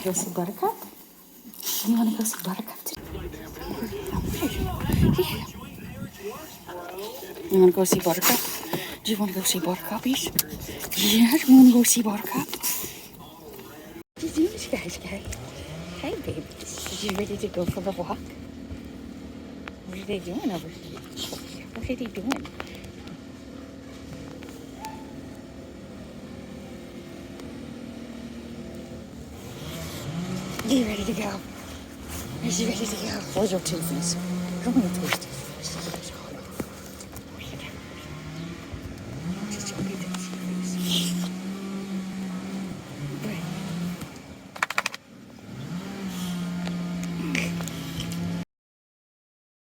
to go see Buttercup? You want to go see Buttercup today? You want to go see Buttercup? Do you want to go see Buttercuppies? Yeah, you want to go see Buttercup? What are you doing, guys? Hey, babies. Are you ready to go for the walk? What are they doing over here? What are they doing? Are you ready to go? Are you ready to go? Where's your toofies? Come on, Toasty.